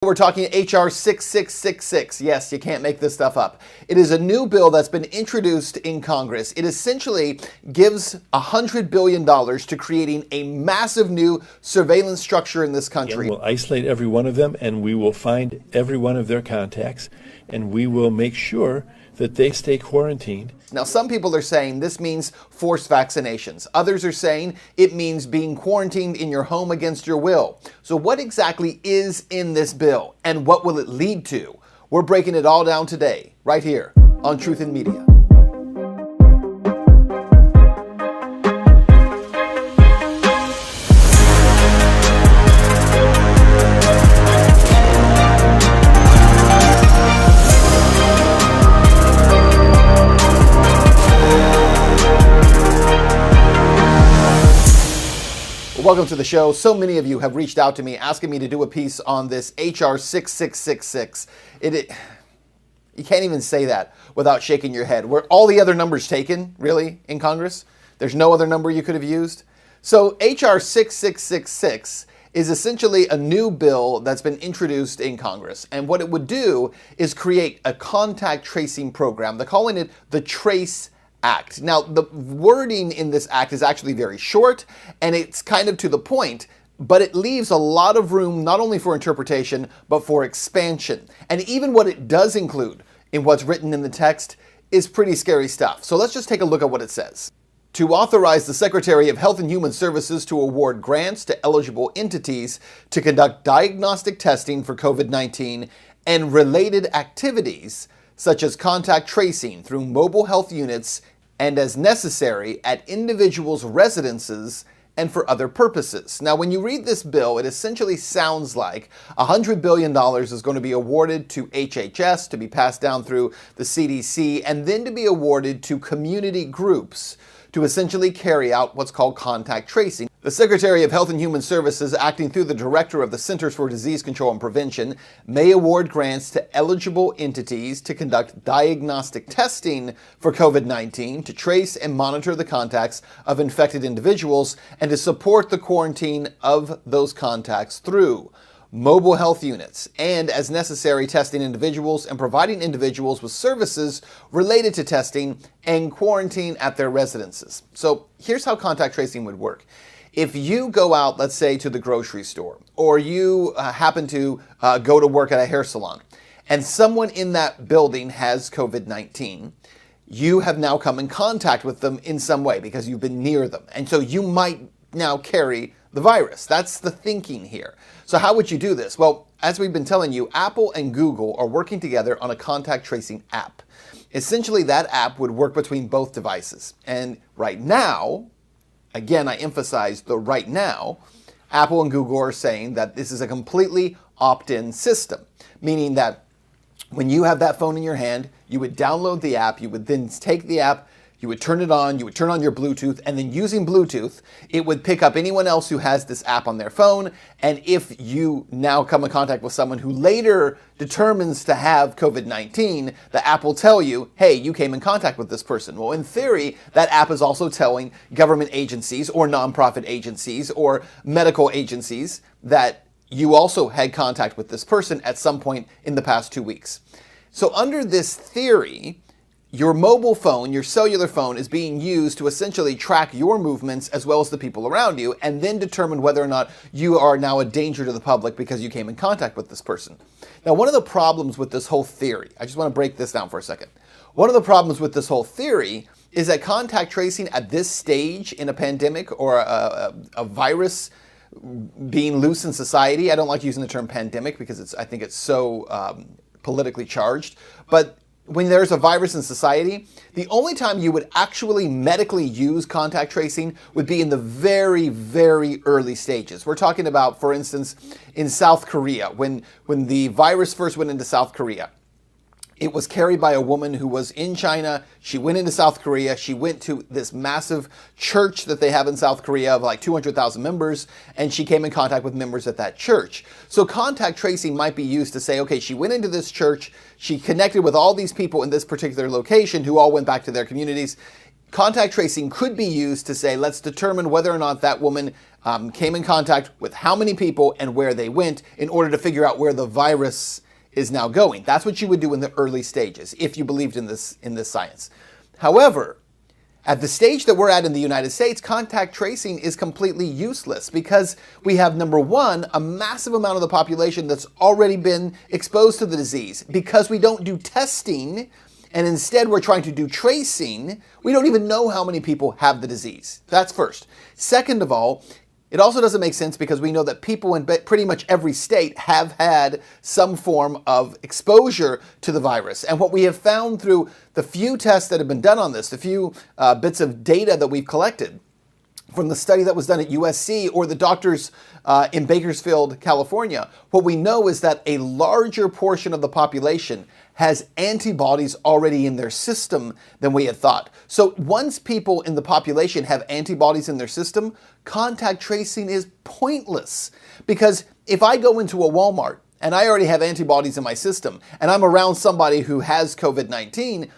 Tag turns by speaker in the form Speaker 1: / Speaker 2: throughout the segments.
Speaker 1: We're talking H.R. 6666. Yes, you can't make this stuff up. It is a new bill that's been introduced in Congress. It essentially gives $100 billion to creating a massive new surveillance structure in this country.
Speaker 2: And we'll isolate every one of them, and we will find every one of their contacts, and we will make sure that they stay quarantined.
Speaker 1: Now, some people are saying this means forced vaccinations. Others are saying it means being quarantined in your home against your will. So what exactly is in this bill, and what will it lead to? We're breaking it all down today, right here on Truth in Media. Welcome to the show. So many of you have reached out to me asking me to do a piece on this H.R. 6666. You can't even say that without shaking your head. Were all the other numbers taken, really, in Congress? There's no other number you could have used? So H.R. 6666 is essentially a new bill that's been introduced in Congress. And what it would do is create a contact tracing program. They're calling it the Trace Act. Now, the wording in this act is actually very short, and it's kind of to the point, but it leaves a lot of room not only for interpretation, but for expansion. And even what it does include in what's written in the text is pretty scary stuff. So let's just take a look at what it says. To authorize the Secretary of Health and Human Services to award grants to eligible entities to conduct diagnostic testing for COVID-19 and related activities, such as contact tracing through mobile health units and as necessary at individuals' residences and for other purposes. Now, when you read this bill, it essentially sounds like $100 billion is going to be awarded to HHS, to be passed down through the CDC, and then to be awarded to community groups to essentially carry out what's called contact tracing. The Secretary of Health and Human Services, acting through the Director of the Centers for Disease Control and Prevention, may award grants to eligible entities to conduct diagnostic testing for COVID-19, to trace and monitor the contacts of infected individuals, and to support the quarantine of those contacts through mobile health units, and as necessary testing individuals and providing individuals with services related to testing and quarantine at their residences. So here's how contact tracing would work. If you go out, let's say, to the grocery store, or you happen to go to work at a hair salon, and someone in that building has COVID-19, you have now come in contact with them in some way because you've been near them. And so you might now carry the virus. That's the thinking here. So how would you do this? Well, as we've been telling you, Apple and Google are working together on a contact tracing app. Essentially, that app would work between both devices. And right now, again, I emphasize the right now, Apple and Google are saying that this is a completely opt-in system, meaning that when you have that phone in your hand, you would download the app, you would then take the app, you would turn it on, you would turn on your Bluetooth, and then using Bluetooth, it would pick up anyone else who has this app on their phone. And if you now come in contact with someone who later determines to have COVID-19, the app will tell you, hey, you came in contact with this person. Well, in theory, that app is also telling government agencies or nonprofit agencies or medical agencies that you also had contact with this person at some point in the past 2 weeks. So under this theory, your mobile phone, your cellular phone, is being used to essentially track your movements as well as the people around you, and then determine whether or not you are now a danger to the public because you came in contact with this person. Now, one of the problems with this whole theory, I just want to break this down for a second. One of the problems with this whole theory is that contact tracing at this stage in a pandemic or a virus being loose in society, I don't like using the term pandemic because I think it's so politically charged, but when there's a virus in society, the only time you would actually medically use contact tracing would be in the very, very early stages. We're talking about, for instance, in South Korea, when the virus first went into South Korea. It was carried by a woman who was in China. She went into South Korea. She went to this massive church that they have in South Korea of like 200,000 members, and she came in contact with members at that church. So contact tracing might be used to say, okay, she went into this church. She connected with all these people in this particular location who all went back to their communities. Contact tracing could be used to say, let's determine whether or not that woman came in contact with how many people and where they went in order to figure out where the virus is now going. That's what you would do in the early stages if you believed in this science. However, at the stage that we're at in the United States, contact tracing is completely useless because we have, number one, a massive amount of the population that's already been exposed to the disease. Because we don't do testing and instead we're trying to do tracing, we don't even know how many people have the disease. That's first. Second of all, it also doesn't make sense because we know that people in pretty much every state have had some form of exposure to the virus. And what we have found through the few tests that have been done on this, the few bits of data that we've collected from the study that was done at USC or the doctors in Bakersfield, California, what we know is that a larger portion of the population has antibodies already in their system than we had thought. So once people in the population have antibodies in their system, contact tracing is pointless. Because if I go into a Walmart and I already have antibodies in my system and I'm around somebody who has COVID-19,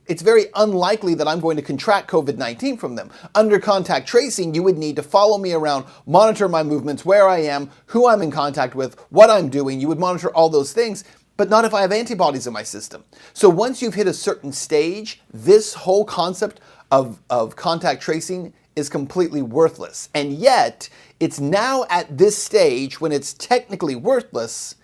Speaker 1: it's very unlikely that I'm going to contract COVID-19 from them. Under contact tracing, you would need to follow me around, monitor my movements, where I am, who I'm in contact with, what I'm doing. You would monitor all those things, but not if I have antibodies in my system. So once you've hit a certain stage, this whole concept of contact tracing is completely worthless. And yet, it's now at this stage when it's technically worthless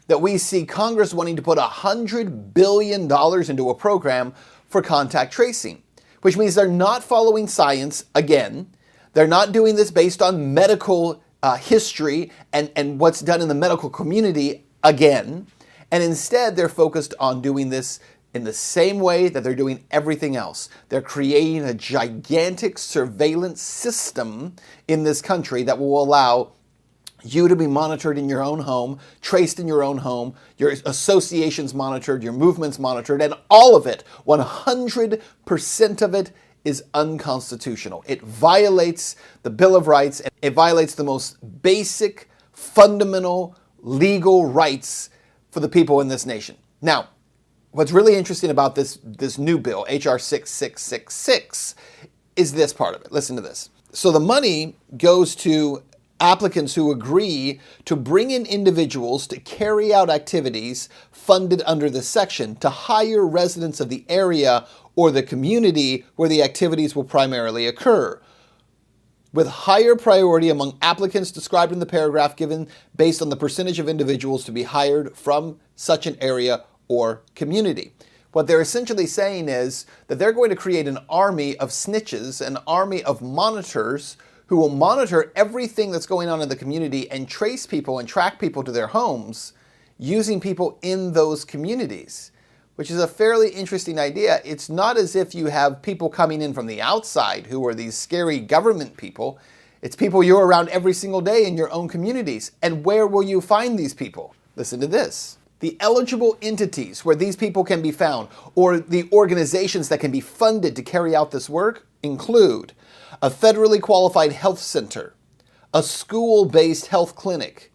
Speaker 1: that we see Congress wanting to put $100 billion into a program for contact tracing, which means they're not following science again. They're not doing this based on medical history and what's done in the medical community again. And instead, they're focused on doing this in the same way that they're doing everything else. They're creating a gigantic surveillance system in this country that will allow you to be monitored in your own home, traced in your own home, your associations monitored, your movements monitored, and all of it, 100% of it, is unconstitutional. It violates the Bill of Rights. It violates the most basic, fundamental legal rights for the people in this nation. Now, what's really interesting about this new bill, H.R. 6666, is this part of it. Listen to this. So the money goes to applicants who agree to bring in individuals to carry out activities funded under this section to hire residents of the area or the community where the activities will primarily occur, with higher priority among applicants described in the paragraph given based on the percentage of individuals to be hired from such an area or community. What they're essentially saying is that they're going to create an army of snitches, an army of monitors who will monitor everything that's going on in the community and trace people and track people to their homes using people in those communities, which is a fairly interesting idea. It's not as if you have people coming in from the outside who are these scary government people. It's people you're around every single day in your own communities. And where will you find these people? Listen to this. The eligible entities where these people can be found, or the organizations that can be funded to carry out this work, include a federally qualified health center, a school-based health clinic,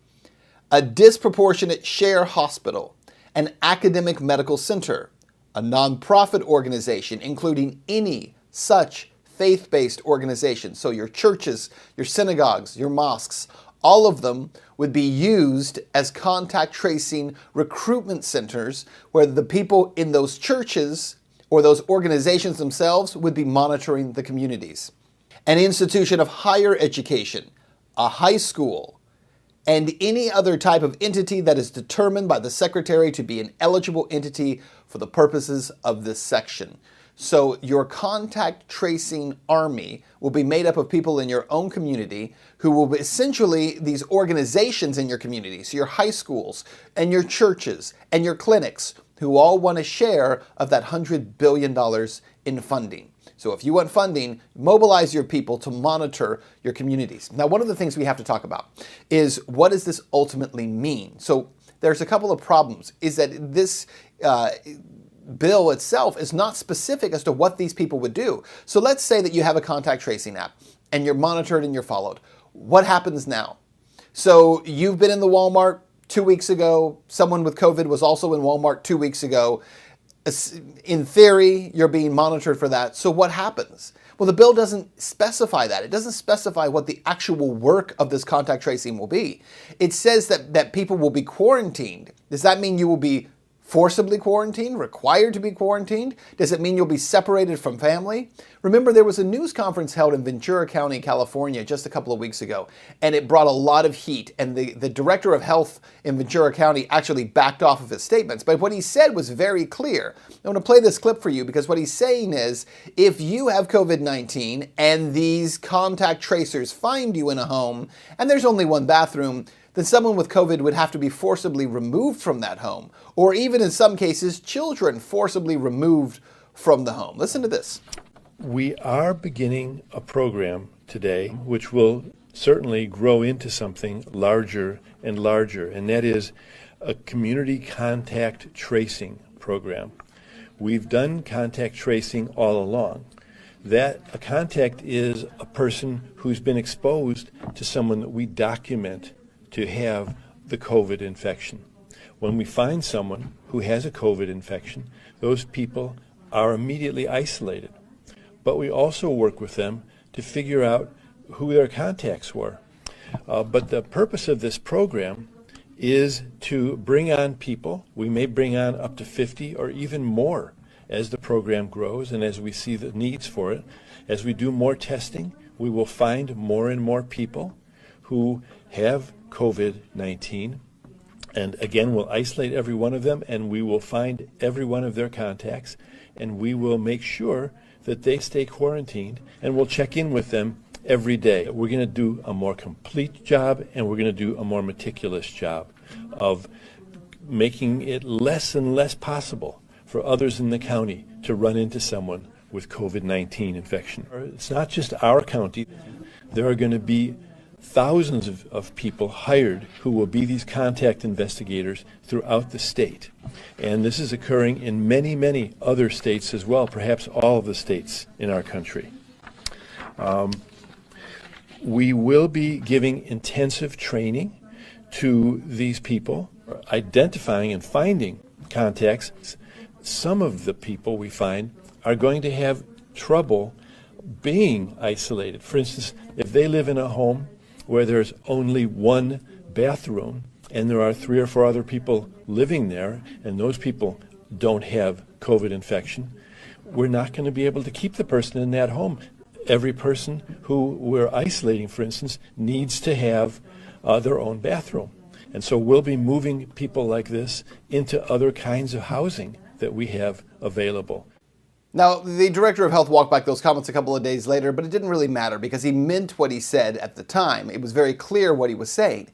Speaker 1: a disproportionate share hospital, an academic medical center, a nonprofit organization, including any such faith-based organization. So your churches, your synagogues, your mosques, all of them would be used as contact tracing recruitment centers where the people in those churches or those organizations themselves would be monitoring the communities. An institution of higher education, a high school, and any other type of entity that is determined by the Secretary to be an eligible entity for the purposes of this section. So your contact tracing army will be made up of people in your own community who will be essentially these organizations in your community, so your high schools and your churches and your clinics who all want a share of that $100 billion in funding. So if you want funding, mobilize your people to monitor your communities. Now, one of the things we have to talk about is what does this ultimately mean? So there's a couple of problems, is that this bill itself is not specific as to what these people would do. So let's say that you have a contact tracing app and you're monitored and you're followed. What happens now? So you've been in the Walmart 2 weeks ago. Someone with COVID was also in Walmart 2 weeks ago. In theory, you're being monitored for that. So what happens? Well, the bill doesn't specify that. It doesn't specify what the actual work of this contact tracing will be. It says that people will be quarantined. Does that mean you will be forcibly quarantined, required to be quarantined? Does it mean you'll be separated from family? Remember, there was a news conference held in Ventura County, California, just a couple of weeks ago, and it brought a lot of heat, and the director of health in Ventura County actually backed off of his statements. But what he said was very clear. I want to play this clip for you because what he's saying is, if you have COVID-19 and these contact tracers find you in a home, and there's only one bathroom, then someone with COVID would have to be forcibly removed from that home, or even in some cases, children forcibly removed from the home. Listen to this.
Speaker 2: We are beginning a program today which will certainly grow into something larger and larger, and that is a community contact tracing program. We've done contact tracing all along. That a contact is a person who's been exposed to someone that we document to have the COVID infection. When we find someone who has a COVID infection, those people are immediately isolated. But we also work with them to figure out who their contacts were. But the purpose of this program is to bring on people. We may bring on up to 50 or even more as the program grows and as we see the needs for it. As we do more testing, we will find more and more people who have COVID-19, and again, we'll isolate every one of them, and we will find every one of their contacts, and we will make sure that they stay quarantined, and we'll check in with them every day. We're going to do a more complete job, and we're going to do a more meticulous job of making it less and less possible for others in the county to run into someone with COVID-19 infection. It's not just our county. There are going to be thousands of people hired who will be these contact investigators throughout the state. And this is occurring in many, many other states as well, perhaps all of the states in our country. We will be giving intensive training to these people, identifying and finding contacts. Some of the people we find are going to have trouble being isolated. For instance, if they live in a home where there's only one bathroom and there are 3 or 4 other people living there and those people don't have COVID infection, we're not going to be able to keep the person in that home. Every person who we're isolating, for instance, needs to have their own bathroom. And so we'll be moving people like this into other kinds of housing that we have available.
Speaker 1: Now, the director of health walked back those comments a couple of days later, but it didn't really matter because he meant what he said at the time. It was very clear what he was saying.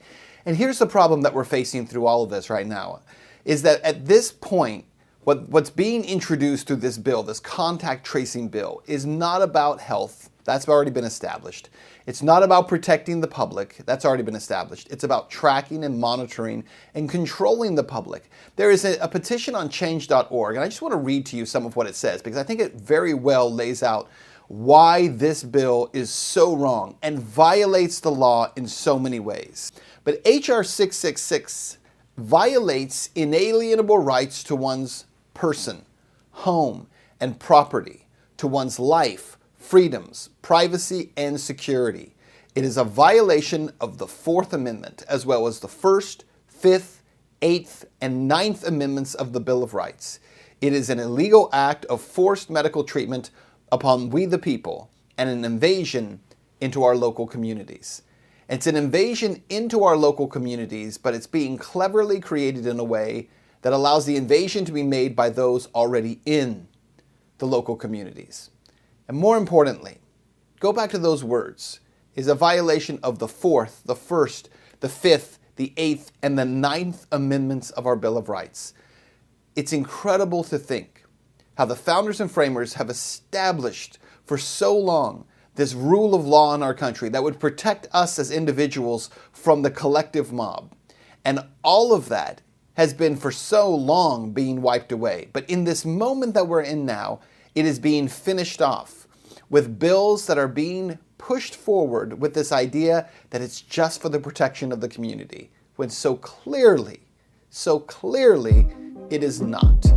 Speaker 1: And here's the problem that we're facing through all of this right now, is that at this point, what's being introduced through this bill, this contact tracing bill, is not about health. That's already been established. It's not about protecting the public. That's already been established. It's about tracking and monitoring and controlling the public. There is a petition on change.org, and I just want to read to you some of what it says because I think it very well lays out why this bill is so wrong and violates the law in so many ways. But H.R. 666 violates inalienable rights to one's person, home, and property, to one's life, freedoms, privacy, and security. It is a violation of the Fourth Amendment, as well as the First, Fifth, Eighth, and Ninth Amendments of the Bill of Rights. It is an illegal act of forced medical treatment upon we the people, and an invasion into our local communities. It's an invasion into our local communities, but it's being cleverly created in a way that allows the invasion to be made by those already in the local communities. And more importantly, go back to those words, is a violation of the Fourth, the First, the Fifth, the Eighth, and the Ninth Amendments of our Bill of Rights. It's incredible to think how the founders and framers have established for so long this rule of law in our country that would protect us as individuals from the collective mob. And all of that has been for so long being wiped away. But in this moment that we're in now, it is being finished off with bills that are being pushed forward with this idea that it's just for the protection of the community, when so clearly, it is not.